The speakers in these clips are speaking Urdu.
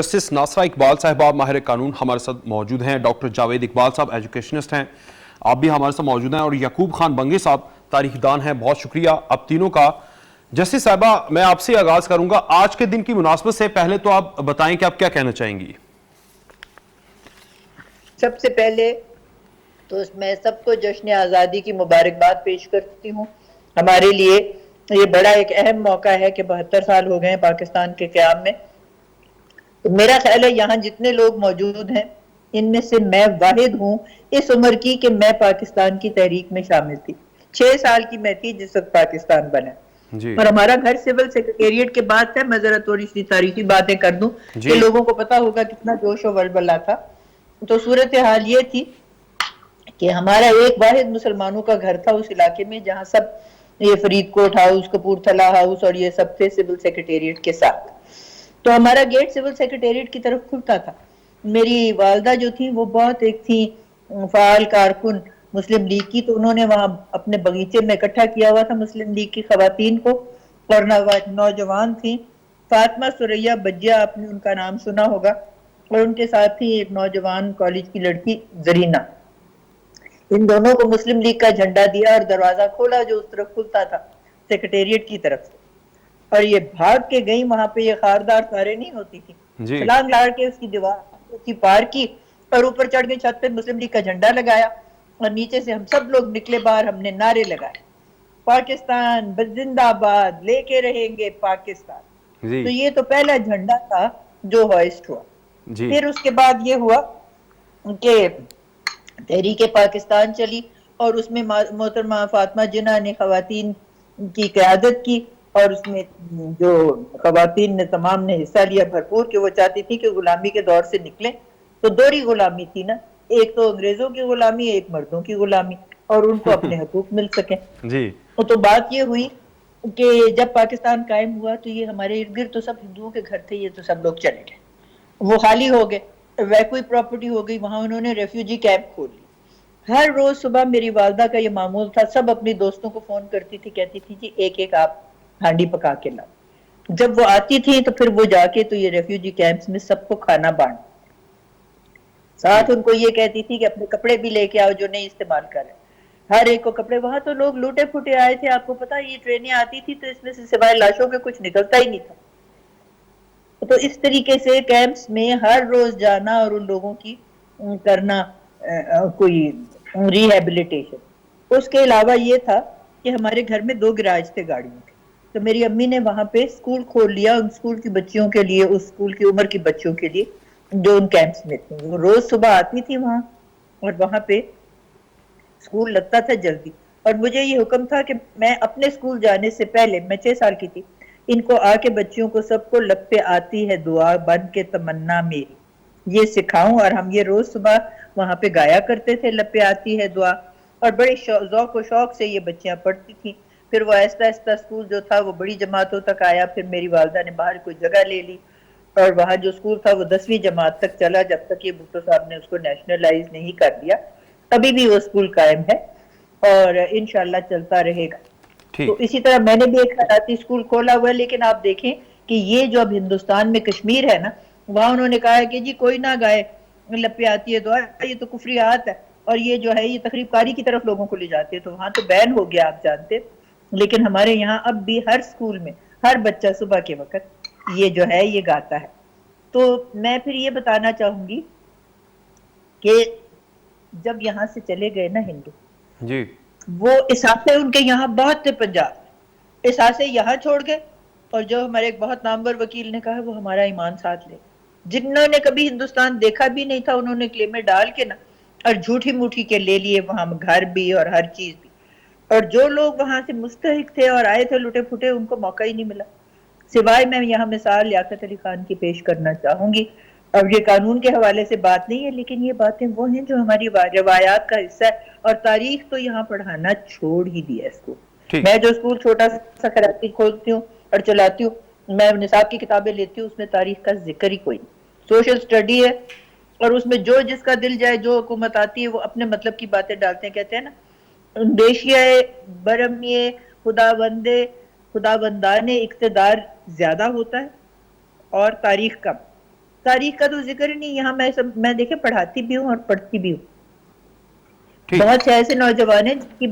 جسٹس ناصرہ اقبال صاحبہ ماہر قانون ہمارے ساتھ موجود ہیں، ڈاکٹر جاوید اقبال صاحب ایجوکیشنسٹ ہیں، آپ بھی ہمارے ساتھ موجود ہیں، اور یعقوب خان بنگے صاحب تاریخ دان ہیں۔ بہت شکریہ آپ تینوں کا۔ جسٹس صاحبہ میں آپ سے آغاز کروں گا، آج کے دن کی مناسبت سے پہلے تو آپ بتائیں کہ آپ کیا کہنا چاہیں گی؟ سب سے پہلے تو میں سب کو جشن آزادی کی مبارکباد پیش کرتی ہوں۔ ہمارے لیے یہ بڑا ایک اہم موقع ہے کہ 72 سال ہو گئے ہیں پاکستان کے قیام میں۔ تو میرا خیال ہے یہاں جتنے لوگ موجود ہیں ان میں سے میں واحد ہوں اس عمر کی کہ میں پاکستان کی تحریک میں شامل تھی۔ 6 سال کی میں تھی جس وقت پاکستان بنا، اور ہمارا گھر سول سیکریٹریٹ کے بعد تھا۔ میں ذرا تھوڑی سی تاریخی باتیں کر دوں کہ لوگوں کو پتا ہوگا کتنا جوش و ولولہ تھا۔ تو صورتحال یہ تھی کہ ہمارا ایک واحد مسلمانوں کا گھر تھا اس علاقے میں، جہاں سب یہ فرید کوٹ ہاؤس، کپورتھلا ہاؤس اور یہ سب تھے سول سیکریٹریٹ کے ساتھ۔ تو ہمارا گیٹ سول سیکریٹریٹ کی طرف کھلتا تھا۔ میری والدہ جو تھی وہ بہت ایک تھی فعال کارکن مسلم لیگ کی، تو انہوں نے وہاں اپنے بغیچے میں اکٹھا کیا ہوا تھا مسلم لیگ کی خواتین کو، اور نوجوان تھیں۔ فاطمہ ثریا بجیہ، آپ نے ان کا نام سنا ہوگا، اور ان کے ساتھ ہی ایک نوجوان کالج کی لڑکی زرینہ۔ ان دونوں کو مسلم لیگ کا جھنڈا دیا اور دروازہ کھولا جو اس طرف کھلتا تھا سیکریٹریٹ کی طرف سے، اور یہ بھاگ کے گئی وہاں پہ۔ یہ خاردار کاریں نہیں ہوتی تھی، چھلانگ لاڑ کے اس کی دیوار کی پار کی اور اوپر چڑھ گئی چھت پہ، مسلم لیگ کا جھنڈا لگایا، اور نیچے سے ہم سب لوگ نکلے باہر۔ ہم نے نعرے لگائے، پاکستان زندہ باد، لے کے رہیں گے پاکستان۔ تو یہ تو پہلا جھنڈا تھا جو ہوئسٹ ہوا۔ پھر اس کے بعد یہ ہوا کہ تحریک پاکستان چلی، اور اس میں محترمہ فاطمہ جناح نے خواتین کی قیادت کی، اور اس میں جو خواتین نے تمام نے حصہ لیا بھرپور، کہ وہ چاہتی تھی کہ غلامی کے دور سے نکلیں۔ تو دوہری غلامی تھی نا، ایک تو انگریزوں کی غلامی، ایک مردوں کی غلامی، اور ان کو اپنے حقوق مل سکیں۔ تو بات یہ ہوئی کہ جب پاکستان قائم ہوا تو یہ ہمارے ارد گرد تو سب ہندوؤں کے گھر تھے، یہ تو سب لوگ چلے گئے، وہ خالی ہو گئے، ویکوئی پراپرٹی ہو گئی، وہاں انہوں نے ریفیوجی کیمپ کھول لی۔ ہر روز صبح میری والدہ کا یہ معمول تھا، سب اپنی دوستوں کو فون کرتی تھی، کہتی تھی جی ایک ایک آپ ہانڈی پکا کے لاؤ۔ جب وہ آتی تھی تو پھر وہ جا کے تو یہ ریفیوجی کیمپس میں سب کو کھانا بانٹ، ساتھ ان کو یہ کہتی تھی کہ اپنے کپڑے بھی لے کے آؤ جو نہیں استعمال کر رہے۔ ہر ایک کو کپڑے، وہاں تو لوگ لوٹے پھوٹے آئے تھے، آپ کو پتا یہ ٹرینیں آتی تھی تو اس میں سے سوائے لاشوں کے کچھ نکلتا ہی نہیں تھا۔ تو اس طریقے سے کیمپس میں ہر روز جانا اور ان لوگوں کی کرنا کوئی ریہیبلیٹیشن۔ اس کے علاوہ یہ تھا کہ ہمارے گھر میں 2 گراج تھے گاڑیوں کے، تو میری امی نے وہاں پہ اسکول کھول لیا ان اسکول کی بچیوں کے لیے، اس اسکول کی عمر کی بچیوں کے لیے جو ان کیمپس میں تھے۔ وہ روز صبح آتی تھی وہاں، اور وہاں پہ اسکول لگتا تھا جلدی، اور مجھے یہ حکم تھا کہ میں اپنے اسکول جانے سے پہلے، میں 6 سال کی تھی، ان کو آ کے بچیوں کو سب کو لب پہ آتی ہے دعا بن کے تمنا میری یہ سکھاؤں، اور ہم یہ روز صبح وہاں پہ گایا کرتے تھے لب پہ آتی ہے دعا، اور بڑے ذوق و شوق سے یہ بچیاں پڑھتی تھیں۔ پھر وہ آہستہ آہستہ اسکول جو تھا وہ بڑی جماعتوں تک آیا، پھر میری والدہ نے باہر کوئی جگہ لے لی، اور وہاں جو اسکول تھا وہ 10ویں جماعت تک چلا، جب تک یہ بھٹو صاحب نے اس کو نیشنلائز نہیں کر دیا۔ ابھی بھی وہ اسکول قائم ہے اور انشاءاللہ چلتا رہے گا۔ تو اسی طرح میں نے بھی ایک خیراتی اسکول کھولا ہوا ہے، لیکن آپ دیکھیں کہ یہ جو اب ہندوستان میں کشمیر ہے نا، وہاں انہوں نے کہا ہے کہ جی کوئی نہ گائے لب پہ آتی ہے دعا، یہ تو کفریات ہے، اور یہ جو ہے یہ تقریب کاری کی طرف لوگوں کو لے جاتے ہیں، تو وہاں تو بین ہو گیا آپ جانتے۔ لیکن ہمارے یہاں اب بھی ہر اسکول میں ہر بچہ صبح کے وقت یہ جو ہے یہ گاتا ہے۔ تو میں پھر یہ بتانا چاہوں گی کہ جب یہاں سے چلے گئے نا ہندو، وہ اثاثے ان کے یہاں بہت تھے پنجاب میں، اثاثے یہاں چھوڑ گئے، اور جو ہمارے ایک بہت نامور وکیل نے کہا وہ ہمارا ایمان ساتھ لے، جنہوں نے کبھی ہندوستان دیکھا بھی نہیں تھا انہوں نے کلیمیں ڈال کے نا اور جھوٹی موٹی کے لے لیے وہاں گھر بھی اور ہر چیز بھی، اور جو لوگ وہاں سے مستحق تھے اور آئے تھے لٹے پھٹے ان کو موقع ہی نہیں ملا۔ سوائے میں یہاں مثال لیاقت علی خان کی پیش کرنا چاہوں گی، اب یہ قانون کے حوالے سے بات نہیں ہے، لیکن یہ باتیں وہ ہیں جو ہماری روایات کا حصہ ہے، اور تاریخ تو یہاں پڑھانا چھوڑ ہی دیا اس کو۔ میں جو اسکول چھوٹا سا خیراتی کھولتی ہوں اور چلاتی ہوں، میں نصاب کی کتابیں لیتی ہوں، اس میں تاریخ کا ذکر ہی کوئی نہیں، سوشل سٹڈی ہے، اور اس میں جو جس کا دل جائے، جو حکومت آتی ہے وہ اپنے مطلب کی باتیں ڈالتے ہیں۔ کہتے ہیں نا اندیشیہ برہمیے خدا بندان اقتدار زیادہ ہوتا ہے اور تاریخ کم۔ تاریخ کا تو ذکر ہی نہیں یہاں. میں دیکھیں پڑھاتی بھی ہوں اور پڑھتی بھی ہوں. بہت سے ایسے نوجوان ہیں جن کی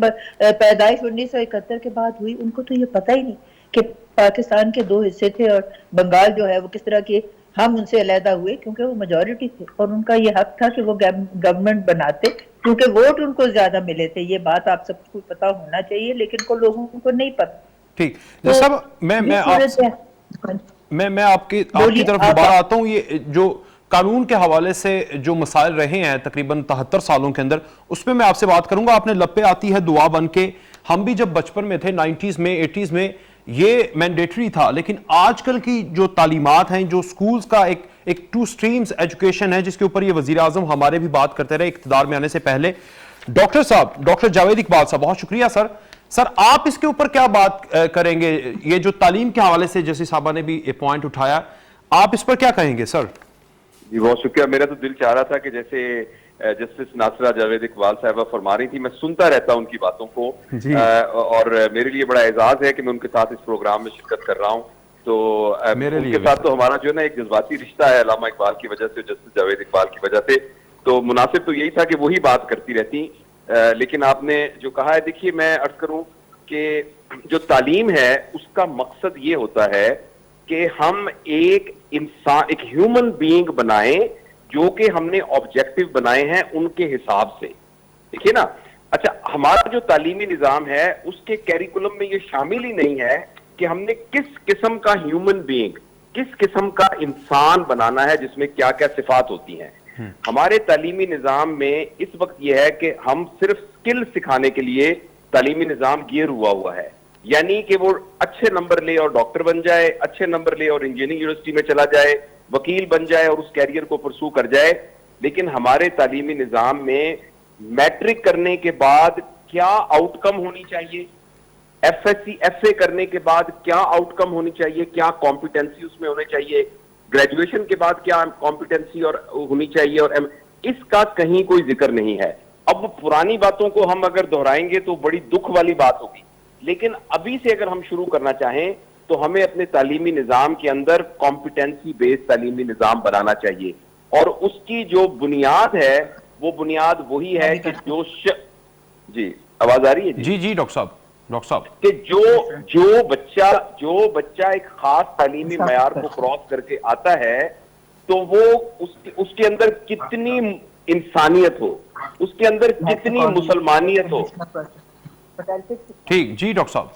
پیدائش 1971 کے بعد ہوئی, ان کو تو یہ پتہ ہی نہیں کہ پاکستان کے 2 حصے تھے اور بنگال جو ہے وہ کس طرح کے ہم ان سے علیحدہ ہوئے, کیونکہ وہ میجورٹی تھے اور ان کا یہ حق تھا کہ وہ گورنمنٹ بناتے, کیونکہ ووٹ ان کو زیادہ ملے تھے. یہ بات آپ سب کو پتا ہونا چاہیے, لیکن کو لوگوں کو نہیں پتا. ٹھیک صاحب, میں آپ کی طرف دوبارہ آتا ہوں. یہ جو قانون کے حوالے سے جو مسائل رہے ہیں تقریباً 73 سالوں کے اندر, اس میں آپ سے بات کروں گا. آپ نے لپے آتی ہے دعا بن کے, ہم بھی جب بچپن میں تھے 90s میں 80s میں یہ مینڈیٹری تھا, لیکن آج کل کی جو تعلیمات ہیں, جو سکولز کا ایک 2 سٹریمز ایجوکیشن ہے, جس کے اوپر یہ وزیر اعظم ہمارے بھی بات کرتے رہے اقتدار میں آنے سے پہلے. ڈاکٹر صاحب, ڈاکٹر جاوید اقبال صاحب, بہت شکریہ سر. آپ اس کے اوپر کیا بات کریں گے؟ یہ جو تعلیم کے حوالے سے جیسے صاحبہ نے بھی ایک پوائنٹ اٹھایا, آپ اس پر کیا کہیں گے سر؟ جی بہت شکریہ. میرا تو دل چاہ رہا تھا کہ جیسے جسٹس ناصرہ جاوید اقبال صاحبہ فرما رہی تھی, میں سنتا رہتا ہوں ان کی باتوں کو, اور میرے لیے بڑا اعزاز ہے کہ میں ان کے ساتھ اس پروگرام میں شرکت کر رہا ہوں. تو ان کے ساتھ تو ہمارا جو ہے نا ایک جذباتی رشتہ ہے علامہ اقبال کی وجہ سے, جسٹس جاوید اقبال کی وجہ سے, تو مناسب تو یہی تھا کہ وہی بات کرتی رہتی. لیکن آپ نے جو کہا ہے, دیکھیے میں عرض کروں کہ جو تعلیم ہے اس کا مقصد یہ ہوتا ہے کہ ہم ایک انسان, ایک ہیومن بینگ بنائیں جو کہ ہم نے آبجیکٹو بنائے ہیں ان کے حساب سے. دیکھیے نا, اچھا ہمارا جو تعلیمی نظام ہے اس کے کیریکولم میں یہ شامل ہی نہیں ہے کہ ہم نے کس قسم کا ہیومن بینگ, کس قسم کا انسان بنانا ہے جس میں کیا کیا صفات ہوتی ہیں. ہمارے تعلیمی نظام میں اس وقت یہ ہے کہ ہم صرف سکل سکھانے کے لیے تعلیمی نظام گیئر ہوا ہے, یعنی کہ وہ اچھے نمبر لے اور ڈاکٹر بن جائے, اچھے نمبر لے اور انجینئرنگ یونیورسٹی میں چلا جائے, وکیل بن جائے اور اس کیریئر کو پرسو کر جائے. لیکن ہمارے تعلیمی نظام میں میٹرک کرنے کے بعد کیا آؤٹ کم ہونی چاہیے, F S C F A کرنے کے بعد کیا آؤٹ کم ہونی چاہیے, کیا کمپیٹنسی اس میں ہونی چاہیے, گریجویشن کے بعد کیا کمپیٹنسی اور ہونی چاہیے, اور اس کا کہیں کوئی ذکر نہیں ہے. اب پرانی باتوں کو ہم اگر دہرائیں گے تو بڑی دکھ والی بات ہوگی, لیکن ابھی سے اگر ہم شروع کرنا چاہیں تو ہمیں اپنے تعلیمی نظام کے اندر کمپیٹنسی بیس تعلیمی نظام بنانا چاہیے, اور اس کی جو بنیاد ہے وہ بنیاد وہی ہے کہ جی آواز آ رہی ہے؟ جی ڈاکٹر صاحب, کہ جو بچہ ایک خاص تعلیمی معیار کو کراس کر کے آتا ہے تو وہ اس کے اندر کتنی انسانیت ہو, اس کے اندر کتنی مسلمانیت ہو, ٹھیک جی ڈاکٹر صاحب,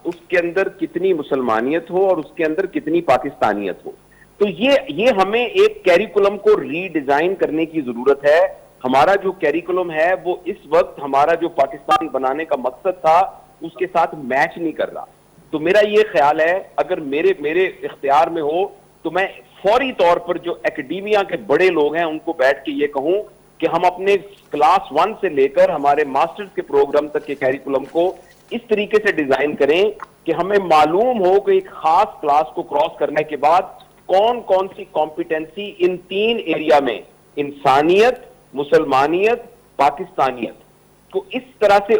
اس کے اندر کتنی مسلمانیت ہو اور اس کے اندر کتنی پاکستانیت ہو. تو یہ ہمیں ایک کیریکولم کو ری ڈیزائن کرنے کی ضرورت ہے. ہمارا جو کیریکولم ہے وہ اس وقت ہمارا جو پاکستان بنانے کا مقصد تھا اس کے ساتھ میچ نہیں کر رہا. تو میرا یہ خیال ہے اگر میرے اختیار میں ہو تو میں فوری طور پر جو اکیڈیمیا کے بڑے لوگ ہیں ان کو بیٹھ کے یہ کہوں کہ ہم اپنے کلاس 1 سے لے کر ہمارے ماسٹرز کے پروگرام تک کے کیریکولم کو اس طریقے سے ڈیزائن کریں کہ ہمیں معلوم ہو کہ ایک خاص کلاس کو کراس کرنے کے بعد کون سی کمپیٹنسی ان 3 ایریا میں, انسانیت, مسلمانیت, پاکستانیت کو اس طرح سے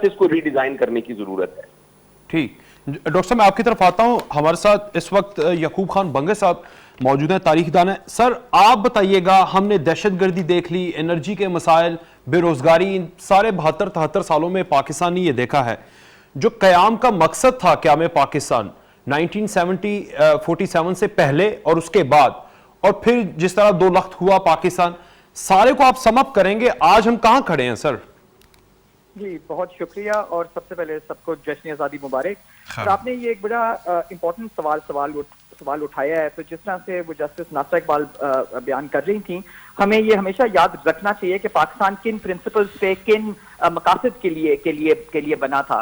اس کو ری ڈیزائن کرنے کی ضرورت ہے. ٹھیک ڈاکٹر صاحب, میں آپ کی طرف آتا ہوں. ہمارے ساتھ اس وقت یعقوب خان بنگے صاحب موجود ہیں, تاریخ دان ہیں. سر آپ بتائیے گا, ہم نے دہشت گردی دیکھ لی, انرجی کے مسائل, بے روزگاری, ان سارے 72-73 سالوں میں پاکستان نے یہ دیکھا ہے. جو قیام کا مقصد تھا قیام پاکستان 1947 سے پہلے اور اس کے بعد, اور پھر جس طرح 2 لخت ہوا پاکستان, سارے کو آپ سم اپ کریں گے, آج ہم کہاں کھڑے ہیں سر؟ جی بہت شکریہ, اور سب سے پہلے سب کو جشن آزادی مبارک. آپ نے یہ ایک بڑا امپورٹنٹ سوال اٹھایا ہے. تو جس طرح سے وہ جسٹس ناصرہ اقبال بیان کر رہی تھیں, ہمیں یہ ہمیشہ یاد رکھنا چاہیے کہ پاکستان کن پرنسپلز سے, کن مقاصد کے لیے بنا تھا.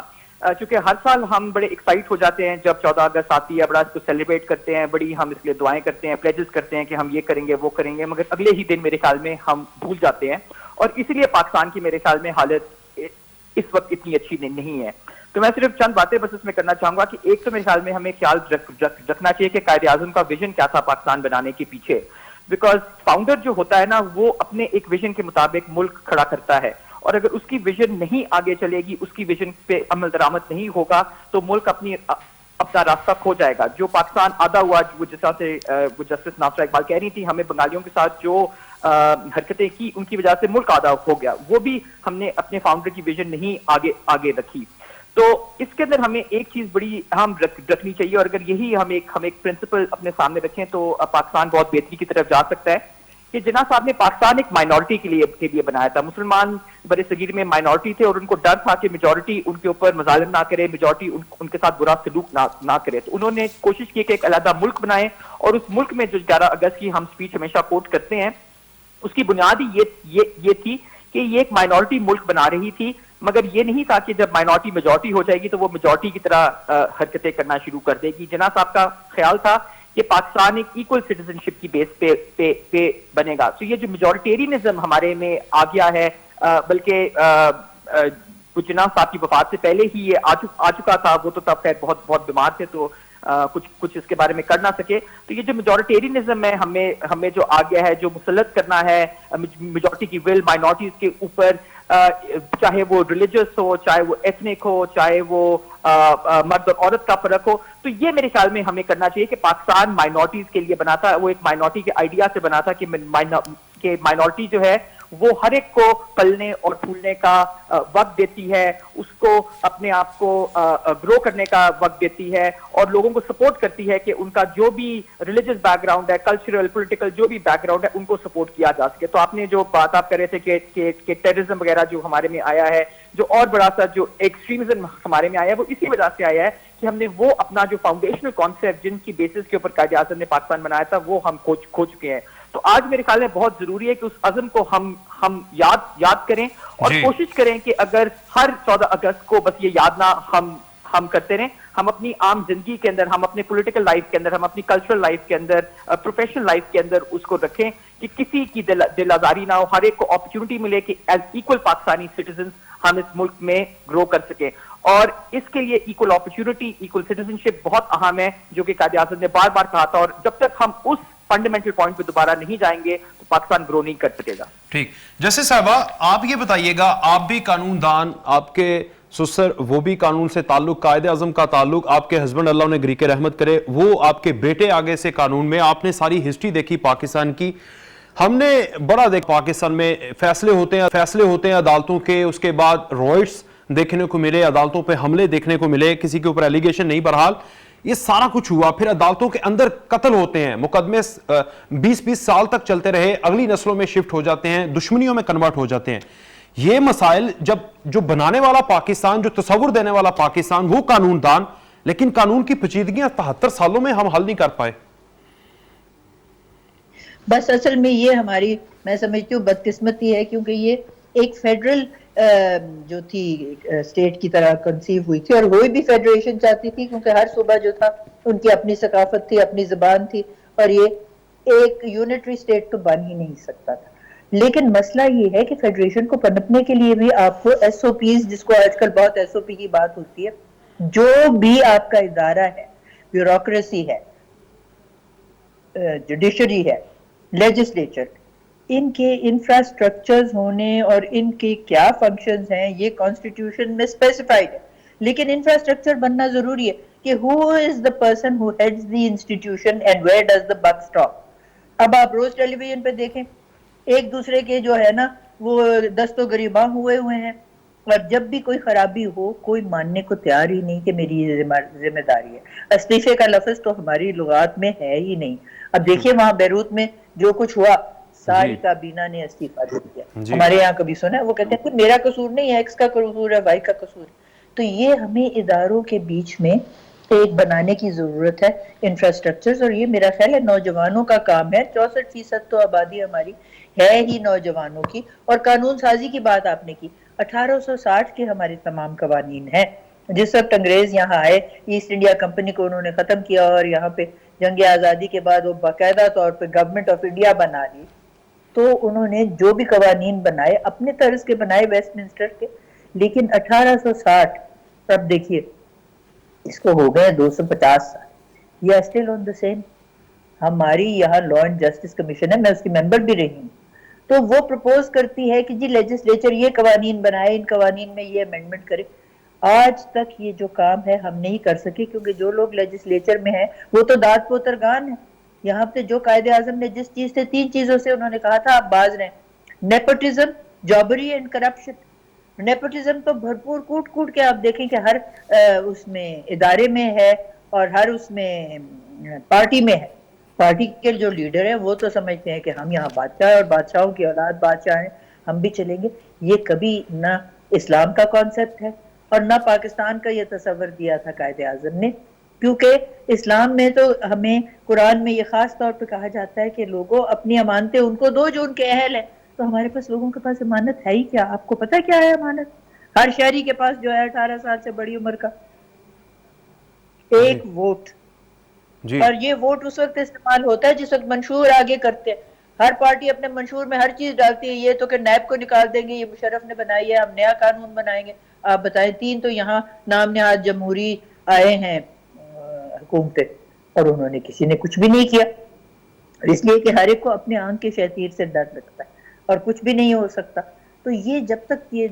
چونکہ ہر سال ہم بڑے ایکسائٹ ہو جاتے ہیں جب 14 اگست آتی ہے, بڑا اس کو سیلیبریٹ کرتے ہیں, بڑی ہم اس لیے دعائیں کرتے ہیں, پلیجز کرتے ہیں کہ ہم یہ کریں گے وہ کریں گے, مگر اگلے ہی دن میرے خیال میں ہم بھول جاتے ہیں. اور اسی لیے پاکستان کی میرے خیال میں حالت اس وقت اتنی اچھی نہیں ہے. تو میں صرف چند باتیں بس اس میں کرنا چاہوں گا کہ ایک تو میرے خیال میں ہمیں خیال رکھنا چاہیے کہ قائد اعظم کا ویژن کیا تھا پاکستان بنانے کے پیچھے. بیکاز فاؤنڈر جو ہوتا ہے نا, وہ اپنے ایک ویژن کے مطابق ملک کھڑا کرتا ہے, اور اگر اس کی ویژن نہیں آگے چلے گی, اس کی ویژن پہ عمل درآمد نہیں ہوگا, تو ملک اپنا راستہ کھو جائے گا. جو پاکستان آدھا ہوا, وہ جس طرح سے وہ جسٹس ناصرہ اقبال کہہ رہی تھی, ہمیں بنگالیوں کے ساتھ جو حرکتیں کی ان کی وجہ سے ملک آدھا ہو گیا, وہ بھی ہم نے اپنے فاؤنڈر کی ویژن نہیں آگے رکھی. تو اس کے اندر ہمیں ایک چیز بڑی اہم رکھنی چاہیے, اور اگر یہی ہم ایک پرنسپل اپنے سامنے رکھیں تو پاکستان بہت بہتری کی طرف جا سکتا ہے. کہ جناح صاحب نے پاکستان ایک مائنورٹی کے لیے بنایا تھا. مسلمان برِ صغیر میں مائنورٹی تھے اور ان کو ڈر تھا کہ میجورٹی ان کے اوپر مظالم نہ کرے, میجورٹی ان کے ساتھ برا سلوک نہ کرے. تو انہوں نے کوشش کی کہ ایک علیحدہ ملک بنائے, اور اس ملک میں جو 11 اگست کی ہم سپیچ ہمیشہ کوٹ کرتے ہیں, اس کی بنیاد ہی یہ تھی کہ یہ ایک مائنورٹی ملک بنا رہی تھی, مگر یہ نہیں تھا کہ جب مائنورٹی میجورٹی ہو جائے گی تو وہ میجورٹی کی طرح حرکتیں کرنا شروع کر دے گی. جناح صاحب کا خیال تھا کہ پاکستان ایک ایکول سٹیزنشپ کی بیس پہ بنے گا. تو یہ جو میجورٹیرینزم ہمارے میں آ گیا ہے, بلکہ جناح صاحب کی وفات سے پہلے ہی یہ آ چکا تھا, وہ تو تب خیر بہت بیمار تھے تو کچھ اس کے بارے میں کر نہ سکے. تو یہ جو میجورٹیرینزم ہے ہمیں جو آ گیا ہے, جو مسلط کرنا ہے میجورٹی کی ول مائنورٹیز کے اوپر, چاہے وہ ریلیجس ہو, چاہے وہ ایتھنک ہو, چاہے وہ مرد اور عورت کا فرق ہو, تو یہ میرے خیال میں ہمیں کرنا چاہیے کہ پاکستان مائنورٹیز کے لیے بنا تھا. وہ ایک مائنورٹی کے آئیڈیا سے بنا تھا کہ مائنورٹی جو ہے وہ ہر ایک کو پلنے اور پھولنے کا وقت دیتی ہے, اس کو اپنے آپ کو گرو کرنے کا وقت دیتی ہے, اور لوگوں کو سپورٹ کرتی ہے کہ ان کا جو بھی ریلیجس بیک گراؤنڈ ہے, کلچرل پولیٹیکل جو بھی بیک گراؤنڈ ہے, ان کو سپورٹ کیا جا سکے. تو آپ نے جو بات آپ کر رہے تھے کہ ٹیررزم وغیرہ جو ہمارے میں آیا ہے, جو اور بڑا سا جو ایکسٹریمزم ہمارے میں آیا ہے, وہ اسی وجہ سے آیا ہے کہ ہم نے وہ اپنا جو فاؤنڈیشنل کانسیپٹ جن کی بیسس کے اوپر قائد اعظم نے پاکستان بنایا تھا وہ ہم کھو چکے ہیں. تو آج میرے خیال میں بہت ضروری ہے کہ اس عزم کو ہم یاد کریں, اور کوشش کریں کہ اگر ہر 14 اگست کو بس یہ یاد نہ ہم کرتے رہیں, ہم اپنی عام زندگی کے اندر, ہم اپنے پولیٹیکل لائف کے اندر, ہم اپنی کلچرل لائف کے اندر, پروفیشنل لائف کے اندر اس کو رکھیں کہ کسی کی دل آزاری نہ ہو, ہر ایک کو اپرچونٹی ملے کہ ایز ایکول پاکستانی سٹیزنز ہم اس ملک میں گرو کر سکیں. اور اس کے لیے ایکول اپرچونٹی, ایکول سٹیزنشپ بہت اہم ہے, جو کہ قائد اعظم نے بار بار کہا تھا, اور جب تک ہم اس فنڈامنٹل پوائنٹ پہ دوبارہ نہیں جائیں گے تو پاکستان گرو نہیں کر سکے گا. ٹھیک. جیسے صاحبہ آپ یہ بتائیے گا, آپ بھی قانون دان, آپ کے سسر وہ بھی قانون سے تعلق, قائد اعظم کا تعلق, آپ کے ہسبینڈ اللہ انہیں گری کے رحمت کرے وہ آپ کے بیٹے آگے سے قانون میں, آپ نے ساری ہسٹری دیکھی پاکستان کی. ہم نے بڑا پاکستان میں فیصلے ہوتے ہیں عدالتوں کے, اس کے بعد رائٹس دیکھنے کو ملے, عدالتوں پہ حملے دیکھنے کو ملے, کسی کے اوپر ایلیگیشن نہیں, بہرحال یہ سارا کچھ ہوا. پھر عدالتوں کے اندر قتل ہوتے ہیں, مقدمے 20 سال تک چلتے رہے, اگلی نسلوں میں شفٹ ہو جاتے ہیں, دشمنیوں میں کنورٹ ہو جاتے ہیں. یہ مسائل جو بنانے والا پاکستان, جو تصور دینے والا پاکستان, وہ قانون دان, لیکن قانون کی پیچیدگیاں 73 سالوں میں ہم حل نہیں کر پائے. بس اصل میں یہ ہماری, میں سمجھتی ہوں بدقسمتی ہے, کیونکہ یہ ایک فیڈرل جو تھی اسٹیٹ کی طرح کنسیو ہوئی تھی, اور وہی بھی فیڈریشن چاہتی تھی, کیونکہ ہر صوبہ جو تھا ان کی اپنی ثقافت تھی, اپنی زبان تھی, اور یہ ایک یونٹری اسٹیٹ تو بن ہی نہیں سکتا تھا. لیکن مسئلہ یہ ہے کہ فیڈریشن کو پنپنے کے لیے بھی آپ کو ایس او پیز, جس کو آج کل بہت ایس او پی کی بات ہوتی ہے, جو بھی آپ کا ادارہ ہے, بیوروکریسی ہے, جوڈیشری ہے, لیجسلیچر, ان کے انفراسٹرکچرز ہونے اور ان کے کیا فنکشنز ہیں یہ کانسٹیٹیوشن میں اسپیسیفائڈ ہے. لیکن انفراسٹرکچر بننا ضروری ہے کہ who is the person who heads the institution and where does the buck stop. اب آپ روز ٹیلی ویژن پہ دیکھیں, ایک دوسرے کے جو ہے نا وہ دست و گریباں ہوئے ہیں, اور جب بھی کوئی خرابی ہو کوئی ماننے کو تیار ہی نہیں کہ میری یہ ذمہ داری ہے. استعفے کا لفظ تو ہماری لغات میں ہے ہی نہیں. اب دیکھیے وہاں بیروت میں جو کچھ ہوا, ساری کابینہ نے استعفیٰ دے دیا. ہمارے یہاں کبھی سنا ہے, وہ کہتے ہیں کہ میرا قصور نہیں ہے, ایکس کا قصور ہے, وائی کا قصور ہے. تو یہ ہمیں اداروں کے بیچ میں ایک بنانے کی ضرورت ہے, انفراسٹرکچرز, اور یہ میرا خیال ہے نوجوانوں کا کام ہے. 64% تو آبادی ہماری ہے ہی نوجوانوں کی. اور قانون سازی کی بات آپ نے کی, 1860 کے ہمارے تمام قوانین ہیں. جس وقت انگریز یہاں آئے, ایسٹ انڈیا کمپنی کو انہوں نے ختم کیا, اور یہاں پہ جنگ آزادی کے بعد وہ باقاعدہ طور پہ گورنمنٹ آف انڈیا بنا لی, تو انہوں نے جو بھی قوانین بنائے اپنے طرز کے بنائے, ویسٹ منسٹر کے. لیکن 1860, اب دیکھیے اس کو ہو گئے 250 سال, یہ اسٹل آن دا سیم. ہماری یہاں لا اینڈ جسٹس کمیشن ہے, میں اس کی ممبر بھی رہی ہوں, تو وہ پرپوز کرتی ہے کہ جی لیجسلیچر یہ قوانین بنائے, ان قوانین میں یہ امینڈمنٹ کرے. آج تک یہ جو کام ہے ہم نہیں کر سکے، کیونکہ جو لوگ لیجسلیچر میں ہیں وہ تو داد پوترگان ہیں. یہاں پہ جو قائد اعظم نے جس چیز سے 3 چیزوں سے انہوں نے کہا تھا آپ باز رہیں: نیپوٹزم، جابری اینڈ کرپشن. نیپوٹزم تو بھرپور کوٹ کوٹ کے آپ دیکھیں کہ ہر اس میں ادارے میں ہے اور ہر اس میں پارٹی میں ہے. پارٹی کے جو لیڈر ہیں وہ تو سمجھتے ہیں کہ ہم یہاں بادشاہ ہیں اور بادشاہوں کی اولاد بادشاہ ہیں، ہم بھی چلیں گے. یہ کبھی نہ اسلام کا کانسیپٹ ہے اور نہ پاکستان کا یہ تصور دیا تھا قائد اعظم نے. کیونکہ اسلام میں تو ہمیں قرآن میں یہ خاص طور پہ کہا جاتا ہے کہ لوگوں اپنی امانتیں ان کو دو جو ان کے اہل ہیں. تو ہمارے پاس لوگوں کے پاس امانت ہے ہی کیا؟ آپ کو پتا کیا ہے امانت؟ ہر شہری کے پاس جو ہے 18 سال سے بڑی عمر کا ایک ووٹ. اور یہ ووٹ اس وقت استعمال ہوتا ہے جس وقت منشور آگے کرتے ہیں. ہر پارٹی اپنے منشور میں ہر چیز ڈالتی ہے. یہ تو کہ نیب کو نکال دیں گے، یہ مشرف نے بنائی ہے، ہم نیا قانون بنائیں گے. آپ بتائیں 3 تو یہاں نام نہاد جمہوری آئے ہیں حکومتیں اور انہوں نے کسی نے کچھ بھی نہیں کیا. اس لیے کہ ہر ایک کو اپنے آنکھ کے شتیر سے ڈر لگتا ہے اور کچھ بھی نہیں ہو سکتا. تو یہ جب تک یہ